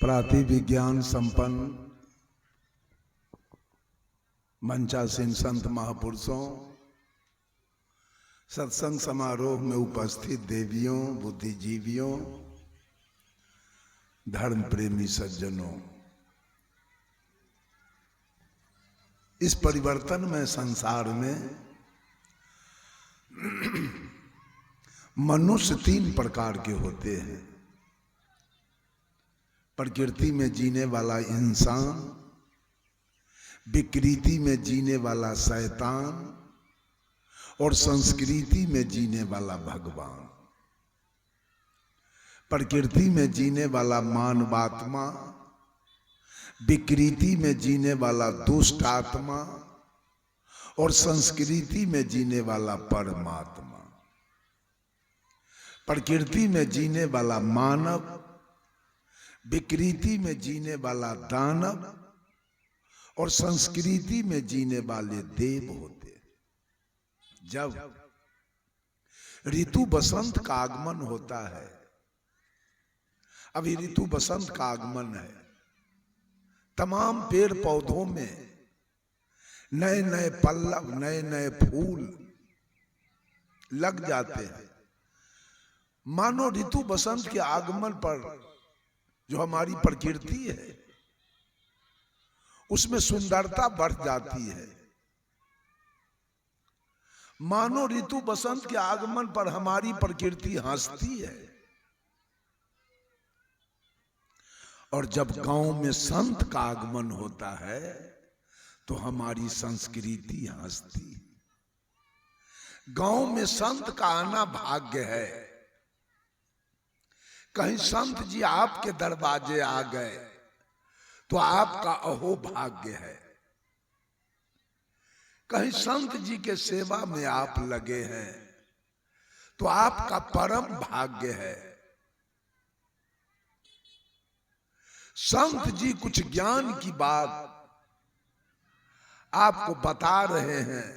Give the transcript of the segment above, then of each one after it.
प्राति विज्ञान संपन्न मंचासीन संत महापुरुषों, सत्संग समारोह में उपस्थित देवियों, बुद्धिजीवियों, धर्म प्रेमी सज्जनों, इस परिवर्तन में संसार में मनुष्य तीन प्रकार के होते हैं। प्रकृति में जीने वाला इंसान, विकृति में जीने वाला शैतान और संस्कृति में जीने वाला भगवान। प्रकृति में जीने वाला मानवात्मा, विकृति में जीने वाला दुष्ट आत्मा और संस्कृति में जीने वाला परमात्मा। प्रकृति में जीने वाला मानव, विकृति में जीने वाला दानव और संस्कृति में जीने वाले देव होते। जब ऋतु बसंत का आगमन होता है, अभी ऋतु बसंत का आगमन है, तमाम पेड़ पौधों में नए नए पल्लव, नए नए फूल लग जाते हैं। मानो ऋतु बसंत के आगमन पर जो हमारी प्रकृति है उसमें सुंदरता बढ़ जाती है। मानो ऋतु बसंत के आगमन पर हमारी प्रकृति हंसती है। और जब गांव में संत का आगमन होता है तो हमारी संस्कृति हंसती है। गांव में संत का आना भाग्य है। कहीं संत जी आपके दरवाजे आ गए तो आपका अहो भाग्य है। कहीं संत जी के सेवा में आप लगे हैं तो आपका परम भाग्य है। संत जी कुछ ज्ञान की बात आपको बता रहे हैं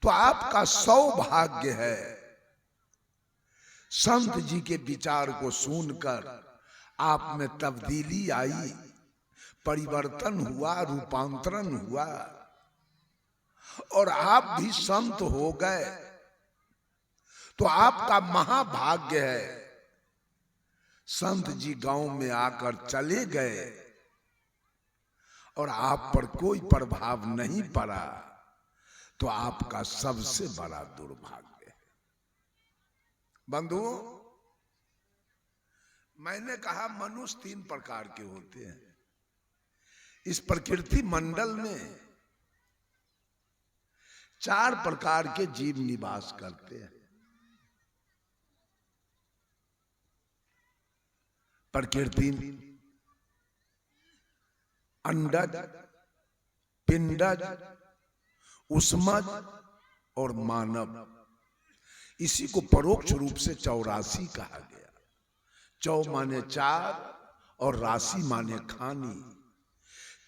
तो आपका सौभाग्य है। संत जी के विचार को सुनकर आप में तब्दीली आई, परिवर्तन हुआ, रूपांतरण हुआ और आप भी संत हो गए तो आपका महाभाग्य है। संत जी गांव में आकर चले गए और आप पर कोई प्रभाव नहीं पड़ा तो आपका सबसे बड़ा दुर्भाग्य है। बंधुओं, मैंने कहा मनुष्य तीन प्रकार के होते हैं। इस प्रकृति मंडल में चार प्रकार के जीव निवास करते हैं। प्रकृति अंडज, पिंडज, उष्मज और मानव। इसी को परोक्ष रूप से 84 कहा गया। 4 माने 4 और राशि माने खानी।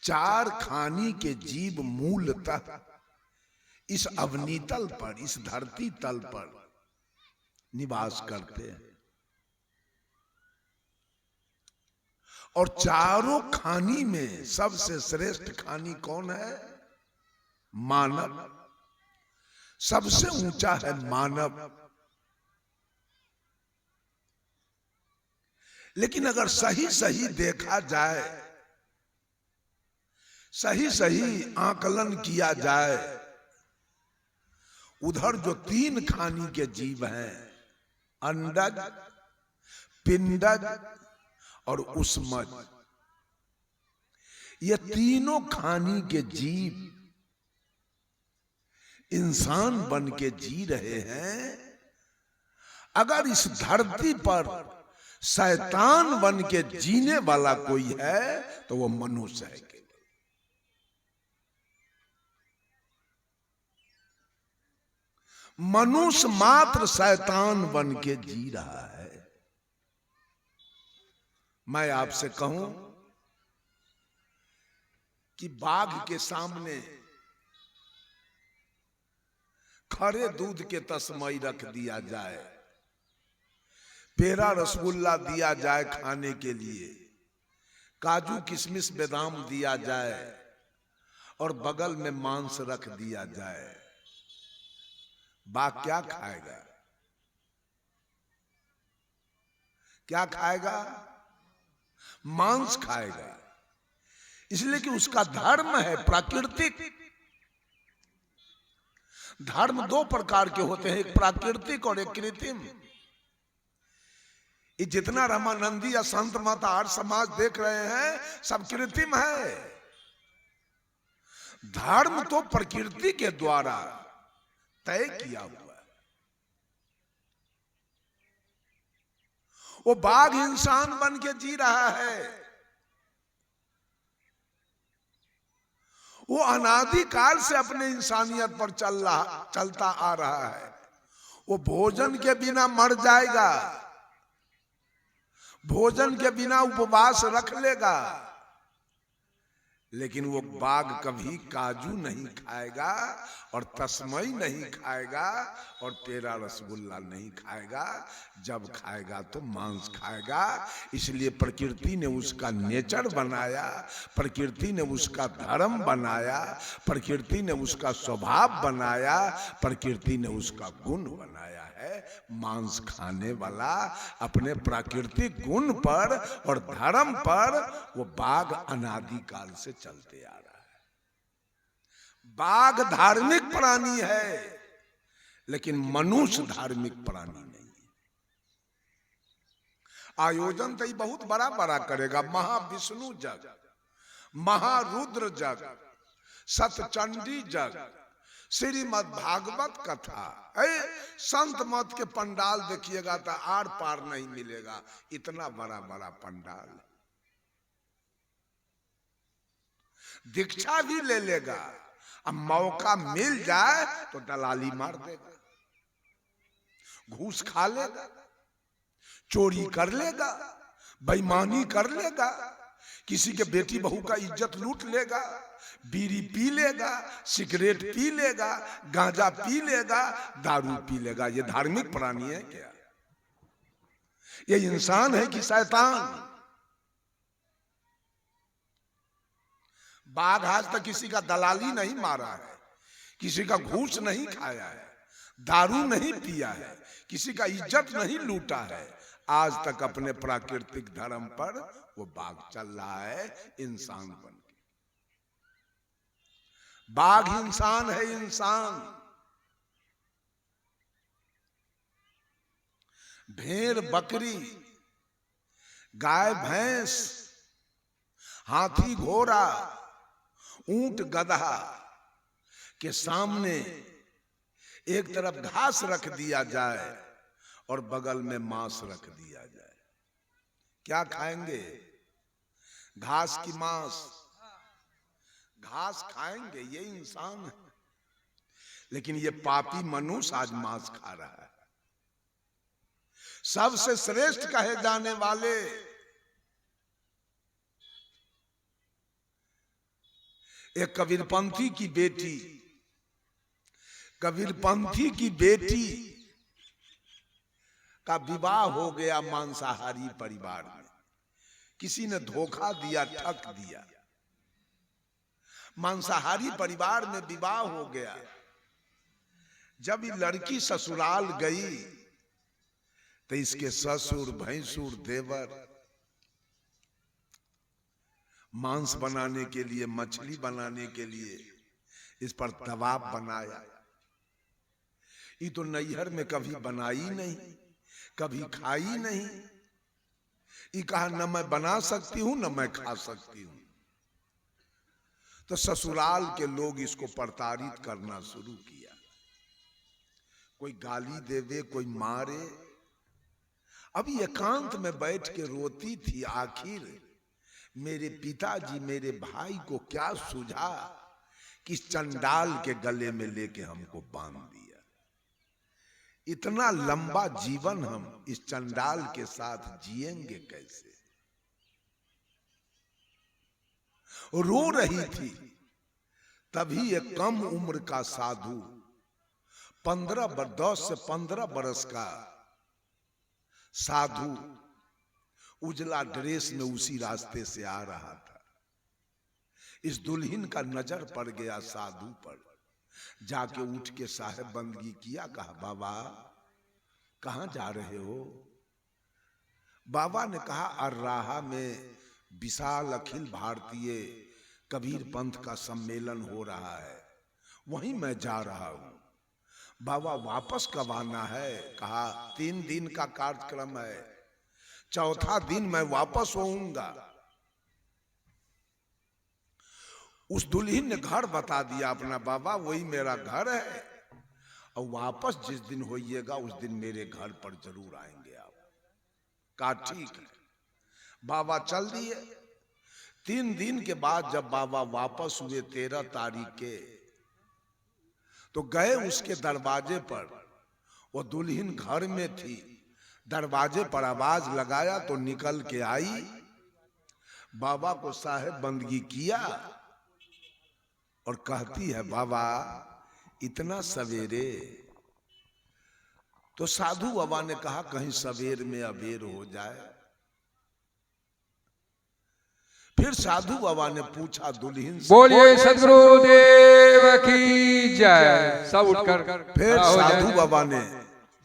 4 खानी के जीव मूलतः इस अवनीतल पर, इस धरती तल पर निवास करते हैं। और चारों खानी में सबसे श्रेष्ठ खानी कौन है? मानव। सबसे ऊंचा है मानव। लेकिन अगर सही सही देखा जाए, सही सही आकलन किया जाए, उधर जो 3 खानी के जीव हैं, अंडज, पिंडज और उष्मज, ये तीनों खानी के जीव इंसान बन के जी रहे हैं। अगर इस धरती पर शैतान बन के जीने वाला कोई है तो वो मनुष्य है। मनुष्य मात्र शैतान बन के जी रहा है। मैं आपसे कहूं कि बाघ के सामने खरे दूध के तस्मई रख दिया जाए, पेड़ा रसगुल्ला दिया जाए खाने के लिए, काजू किशमिश बादाम दिया जाए और बगल में मांस रख दिया जाए, बाघ क्या खाएगा? क्या खाएगा? मांस खाएगा। इसलिए कि उसका धर्म है प्राकृतिक। धर्म दो प्रकार के होते हैं, एक प्राकृतिक और एक कृत्रिम। ये जितना रामानंदी या संत माता आर्य समाज देख रहे हैं सब कृत्रिम है। धर्म तो प्रकृति के द्वारा तय किया हुआ है। वो बाघ इंसान बन के जी रहा है, वो अनादिकाल से अपने इंसानियत पर चलता आ रहा है। वो भोजन के बिना मर जाएगा, भोजन के बिना उपवास रख लेगा, लेकिन वो बाघ कभी काजू नहीं खाएगा और तस्मई नहीं खाएगा और पेड़ा रसगुल्ला नहीं खाएगा। जब खाएगा तो मांस खाएगा। इसलिए प्रकृति ने उसका नेचर बनाया, प्रकृति ने उसका धर्म बनाया, प्रकृति ने उसका स्वभाव बनाया, प्रकृति ने उसका गुण बनाया है। मांस खाने वाला अपने प्राकृतिक गुण पर और धर्म पर वो बाघ अनादिकाल से चलते आ रहा है। बाघ धार्मिक प्राणी है, लेकिन मनुष्य धार्मिक प्राणी नहीं है। आयोजन तो बहुत बड़ा बड़ा करेगा, महाविष्णु जग, महारुद्र जग, सतचंडी जग, श्रीमद् भागवत कथा, संत मत के पंडाल देखिएगा तो आर पार नहीं मिलेगा, इतना बड़ा बड़ा पंडाल। दीक्षा भी ले लेगा, अब मौका मिल जाए तो दलाली मार देगा, घूस खा लेगा, चोरी कर लेगा, बेईमानी कर लेगा, किसी के बेटी बहू का इज्जत लूट लेगा, बीड़ी पी लेगा, सिगरेट पी लेगा, गांजा पी लेगा, दारू पी लेगा। ये धार्मिक प्राणी है क्या? ये इंसान है कि शैतान? बाघ आज तक किसी का दलाली नहीं मारा है, किसी का घूस नहीं खाया है, दारू नहीं पिया है, किसी का इज्जत नहीं लूटा है। आज तक अपने प्राकृतिक धर्म पर वो बाघ चल रहा है, इंसान बन के। बाघ इंसान है, इंसान। भेड़ बकरी, गाय भैंस, हाथी घोड़ा, ऊंट गधा के सामने एक तरफ घास रख दिया जाए और बगल में मांस रख दिया जाए, क्या खाएंगे? घास की मांस, घास खाएंगे। ये इंसान है, लेकिन ये पापी मनुष्य आज मांस खा रहा है। सबसे श्रेष्ठ कहे जाने वाले एक कबीरपंथी की बेटी, कबीरपंथी की बेटी का विवाह हो गया मांसाहारी परिवार में। किसी ने धोखा दिया, ठग दिया, मांसाहारी परिवार में विवाह हो गया। जब ये लड़की ससुराल गई तो इसके ससुर, भैंसुर, देवर मांस बनाने के लिए, मछली बनाने के लिए इस पर दबाव बनाया। ये तो नैहर में कभी बनाई नहीं, कभी खाई नहीं। ये कहा न मैं बना सकती हूं न मैं खा सकती हूं। तो ससुराल के लोग इसको प्रताड़ित करना शुरू किया, कोई गाली देवे, कोई मारे। अभी एकांत में बैठ के रोती थी, आखिर मेरे पिताजी मेरे भाई को क्या सूझा कि चंडाल के गले में लेके हमको बांध दिया। इतना लंबा जीवन हम इस चंडाल के साथ जिएंगे कैसे? रो रही थी। तभी एक कम उम्र का साधु, 10 से 15 बरस का साधु उजला ड्रेस में उसी रास्ते से आ रहा था। इस दुल्हन का नजर पड़ गया साधु पर, जाके उठ के साहेब बंदगी किया, कहा बाबा कहां जा रहे हो? बाबा ने कहा अर्राहा में विशाल अखिल भारतीय कबीर पंथ का सम्मेलन हो रहा है, वहीं मैं जा रहा हूं। बाबा वापस कब आना है? कहा 3 दिन का कार्यक्रम है, चौथा दिन मैं वापस होऊंगा। उस दुल्हन ने घर बता दिया अपना, बाबा वही मेरा घर है, और वापस जिस दिन होइएगा उस दिन मेरे घर पर जरूर आएंगे आप। कहा ठीक है। बाबा चल दिए। 3 दिन के बाद जब बाबा वापस हुए 13 तारीख के, तो गए उसके दरवाजे पर, वो दुल्हन घर में थी। दरवाजे पर आवाज लगाया तो निकल के आई, बाबा को साहेब बंदगी किया और कहती है बाबा इतना सवेरे? तो साधु बाबा ने कहा कहीं सवेर में अबेर हो जाए। फिर साधु बाबा ने पूछा दुल्हन से, बोलिए सदगुरुदेव की जय। सब उठकर फिर साधु बाबा ने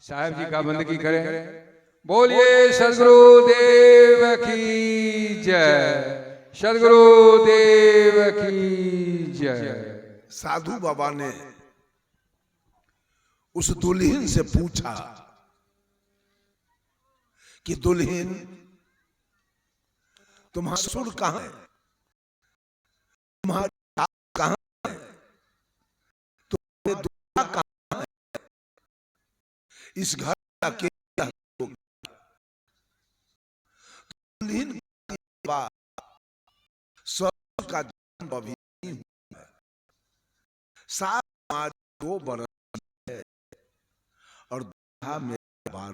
साहब जी का बंदगी करें। बोलिए सदगुरुदेव की जय, सदगुरुदेव की जय। साधु बाबा ने उस दुल्हन से पूछा कि दुल्हन तुम्हारा ससुर कहां है, तुम्हारा कहां है, तुम्हारे दूल्हा कहां है? इस घर का क्या होगा? दुल्हन का ससुर का जन्म अभी नहीं हुआ है, 7 मार्च 2 बरस है और दूल्हा मेरा 12